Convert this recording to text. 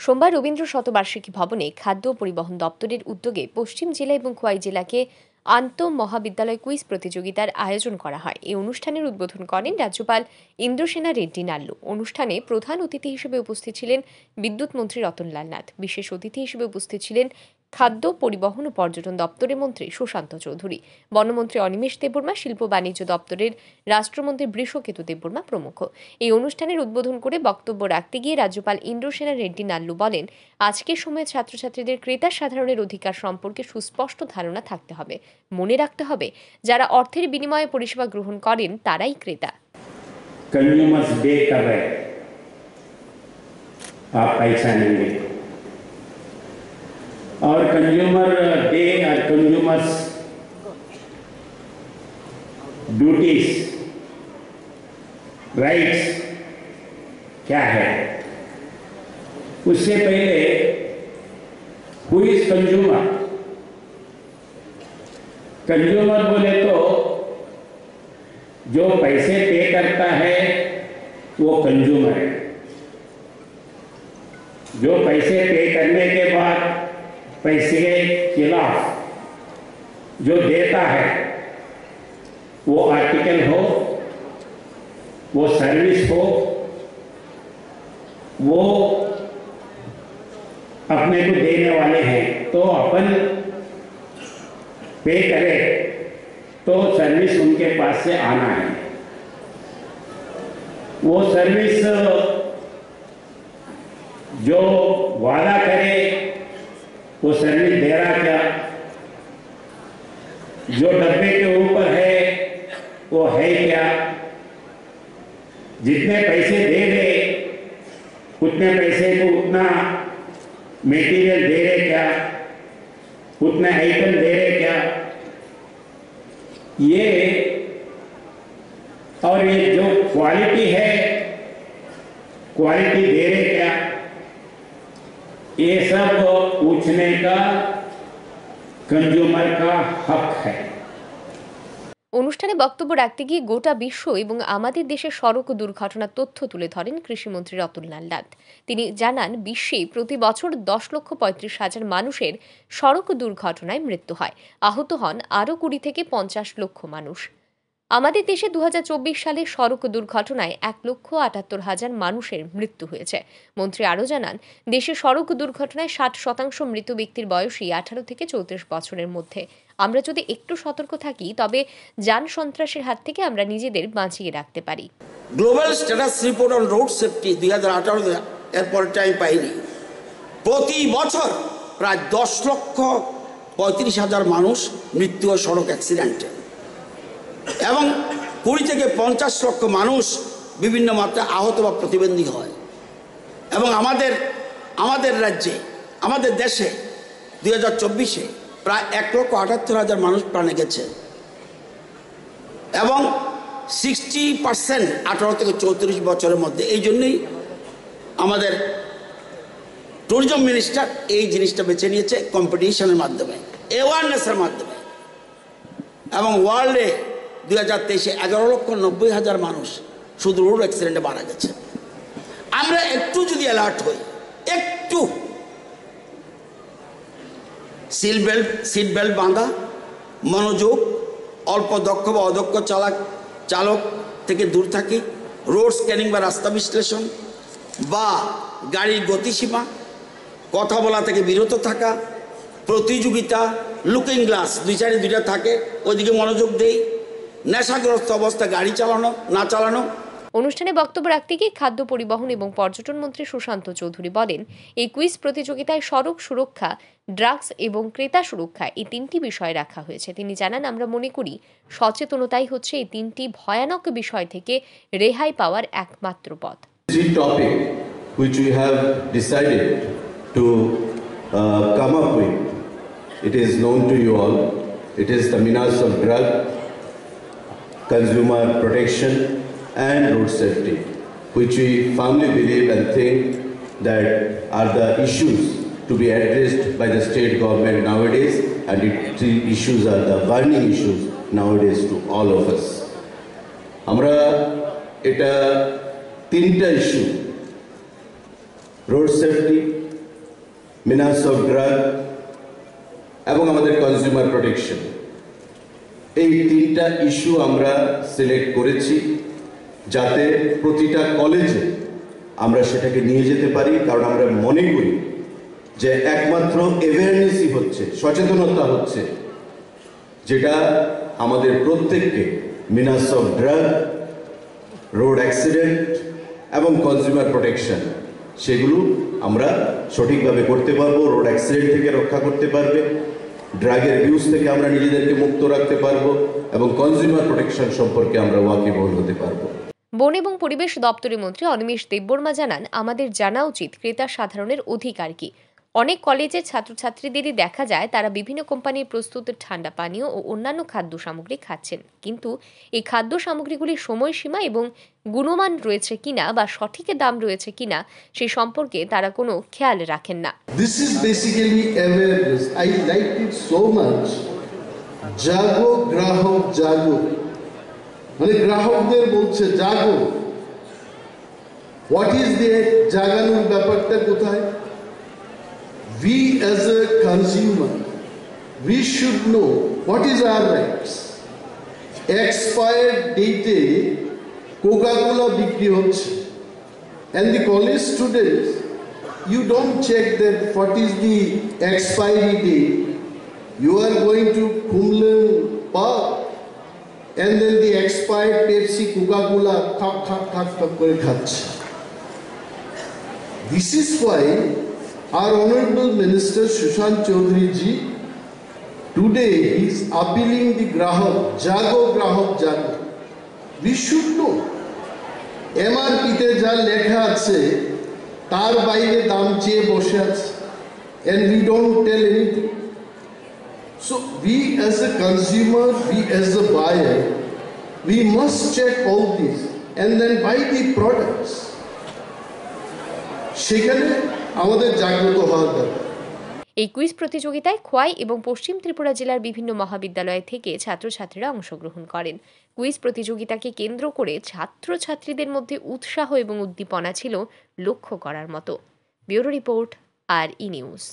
সোমবার রবীন্দ্র শতবার্ষিকী ভবনে খাদ্য ও পরিবহন দপ্তরের উদ্যোগে পশ্চিম জেলা এবং খোয়াই জেলাকে আন্তঃ মহাবিদ্যালয় কুইজ প্রতিযোগিতার আয়োজন করা হয়। এই অনুষ্ঠানের উদ্বোধন করেন রাজ্যপাল ইন্দ্রসেনা রেড্ডি নাল্লু। অনুষ্ঠানে প্রধান অতিথি হিসেবে উপস্থিত ছিলেন বিদ্যুৎ মন্ত্রী রতনলাল নাথ। বিশেষ অতিথি হিসেবে উপস্থিত ছিলেন খাদ্য, পরিবহন ও পর্যটন দপ্তরের মন্ত্রী সুশান্ত চৌধুরী, বনমন্ত্রী অনিমেষ দেববর্মা, শিল্প বাণিজ্য দপ্তরের রাষ্ট্রমন্ত্রী বৃষকেতু দেববর্মা প্রমুখ। এই অনুষ্ঠানের উদ্বোধন করে বক্তব্য রাখতে গিয়ে রাজ্যপাল ইন্দ্রসেনা রেড্ডি নাল্লু বলেন, আজকের সময়ে ছাত্রছাত্রীদের ক্রেতা সাধারণের অধিকার সম্পর্কে সুস্পষ্ট ধারণা থাকতে হবে। মনে রাখতে হবে, যারা অর্থের বিনিময়ে পরিষেবা গ্রহণ করেন তারাই ক্রেতা। कंज्यूमर्स डे कब है आप पहचानेंगे, और कंज्यूमर डे और कंज्यूमर्स ड्यूटीज राइट्स क्या है। उससे पहले हु इज कंज्यूमर। कंज्यूमर बोले तो जो पैसे पे करता है वो कंज्यूमर है। जो पैसे पे करने के बाद पैसे के खिलाफ जो देता है, वो आर्टिकल हो, वो सर्विस हो, वो अपने को देने वाले हैं, तो अपन पे करें तो सर्विस उनके पास से आना है। वो सर्विस जो वादा करे वो सर्विस दे रहा क्या, जो डब्बे के ऊपर है वो है क्या, जितने पैसे दे दे उतने पैसे को उतना मेटीरियल दे रहे क्या, उतने आइटम दे रहे क्या, ये और ये जो क्वालिटी है क्वालिटी दे रहे क्या, ये सब पूछने का कंज्यूमर का हक है। অনুষ্ঠানে বক্তব্য রাখতে গিয়ে গোটা বিশ্ব এবং আমাদের দেশের সড়ক দুর্ঘটনার তথ্য তুলে ধরেন কৃষিমন্ত্রী রতনলাল নাথ। তিনি জানান, বিশ্বে প্রতি বছর 10,35,000 মানুষের সড়ক দুর্ঘটনায় মৃত্যু হয়। আহত হন আরও 20 থেকে 50 লক্ষ মানুষ। আমাদের দেশে 2024 সালে সড়ক দুর্ঘটনায় 1,78,000 মানুষের মৃত্যু হয়েছে। মন্ত্রী আরও জানান, দেশে সড়ক দুর্ঘটনায় 60% মৃত ব্যক্তির বয়সই 18 থেকে 34 বছরের মধ্যে। আমরা যদি একটু সতর্ক থাকি তবে যান সন্ত্রাসের হাত থেকে আমরা নিজেদের বাঁচিয়ে রাখতে পারি। Global status report on road safety 2018 এর পরে টাইম পাইনি। প্রতি বছর প্রায় 10,35,000 মানুষ মৃত্যু হয় সড়ক অ্যাক্সিডেন্টে, এবং 20 থেকে 50 লক্ষ মানুষ বিভিন্ন মাত্রায় আহত বা প্রতিবন্ধী হয়। এবং আমাদের রাজ্যে, আমাদের দেশে 2024-এ প্রায় 1,78,000 মানুষ প্রাণে গেছে, এবং 60% 18 থেকে 34 বছরের মধ্যে। এই জন্যই আমাদের ট্যুরিজম মিনিস্টার এই জিনিসটা বেছে নিয়েছে কম্পিটিশনের মাধ্যমে, অ্যাওয়ারনেসের মাধ্যমে। এবং ওয়ার্ল্ডে 2023-এ 11,90,000 মানুষ শুধু রোড অ্যাক্সিডেন্টে মারা গেছে। আমরা একটু যদি অ্যালার্ট হই, একটু সিট বেল্ট বাঁধা, মনোযোগ, অল্প দক্ষ বা অদক্ষ চালক থেকে দূর থাকি, রোড স্ক্যানিং বা রাস্তা বিশ্লেষণ বা গাড়ির গতিসীমা, কথা বলা থেকে বিরত থাকা, প্রতিযোগিতা, লুকিং গ্লাস 2 সাইডে 2টা থাকে, ওইদিকে মনোযোগ দেই, নেশাগ্রস্ত অবস্থা গাড়ি চালানো না চালানো। অনুষ্ঠানে বক্তব্য রাখতে গিয়ে খাদ্য, পরিবহন এবং পর্যটন মন্ত্রী সুশান্ত চৌধুরী বলেন, এই কুইজ প্রতিযোগিতায় সড়ক সুরক্ষা, ড্রাগস এবং ক্রেতা সুরক্ষা এই 3টি বিষয় রাখা হয়েছে। তিনি জানান, আমরা মনে করি সচেতনতাই হচ্ছে এই 3টি ভয়ানক বিষয় থেকে রেহাই পাওয়ার একমাত্র পথ। The topic which we have decided to come up with, it is known to you all. It is the menace of drug, consumer protection and road safety, which we firmly believe and think that are the issues to be addressed by the state government nowadays, and the issues are the burning issues nowadays to all of us. আমরা এটা 3টা issue, road safety, menace of drug এবং আমাদের consumer protection, এই তিনটা issue আমরা select করেছি যাতে প্রতিটা কলেজে আমরা সেটাকে নিয়ে যেতে পারি। কারণ আমরা মনে করি যে একমাত্র অ্যাওয়ারনেসই হচ্ছে, সচেতনতা হচ্ছে, যেটা আমাদের প্রত্যেককে মিনাস অফ ড্রাগ, রোড অ্যাক্সিডেন্ট এবং কনজিউমার প্রোটেকশন সেগুলো আমরা সঠিকভাবে করতে পারবো। রোড অ্যাক্সিডেন্ট থেকে রক্ষা করতে পারবে, ড্রাগের ইউজ থেকে আমরা নিজেদেরকে মুক্ত রাখতে পারবো এবং কনজিউমার প্রোটেকশন সম্পর্কে আমরা ওয়াকিবহল হতে পারবো। বন এবং পরিবেশ দপ্তরের মন্ত্রী অনিমেষ দেববর্মা জানান, আমাদের জানা উচিত ক্রেতা সাধারণের অধিকার কি। অনেক কলেজের ছাত্রছাত্রীদেরই দেখা যায় তারা বিভিন্ন কোম্পানির প্রস্তুত ঠান্ডা পানীয় ও অন্যান্য খাদ্য সামগ্রী খাচ্ছেন, কিন্তু এই খাদ্য সামগ্রীগুলির সময়সীমা এবং গুণমান রয়েছে কিনা বা সঠিক দাম রয়েছে কিনা সেই সম্পর্কে তারা কোনো খেয়াল রাখেন না। This is basically awareness. I liked it so much. জাগো গ্রাহক জাগো, মানে গ্রাহকদের বলছে জাগো। হোয়াট ইজ দ্য জাগানোর ব্যাপারটা কোথায়? We as a consumer, we should know what is our rights. Expired date Coca-Cola bikri hocche, and the college students, you don't check that what is the expiry date. You are going to Kumlan Park, and then the expired Pepsi, Coca-Cola, khak kore khacche. This is why our Honorable Minister Sushant Chaudhary ji today is appealing the Grahak, Jago Grahak Jago. We should know. MRP te ja lekha ache tar baire dam cheye boshe ache, and we don't tell anything. So we as a consumer, we as a buyer, we must check all this and then buy the products. সেখানে আমাদের জাগ্রত হওয়ার দরকার। এই quiz প্রতিযোগিতায় খোয়াই এবং পশ্চিম ত্রিপুরা জেলার বিভিন্ন মহাবিদ্যালয় থেকে ছাত্রছাত্রীরা অংশগ্রহণ করেন। কুইজ প্রতিযোগিতাকে কেন্দ্র করে ছাত্রছাত্রীদের মধ্যে উৎসাহ এবং উদ্দীপনা ছিল লক্ষ্য করার মতো। ব্যুরো রিপোর্ট, আর ই নিউজ।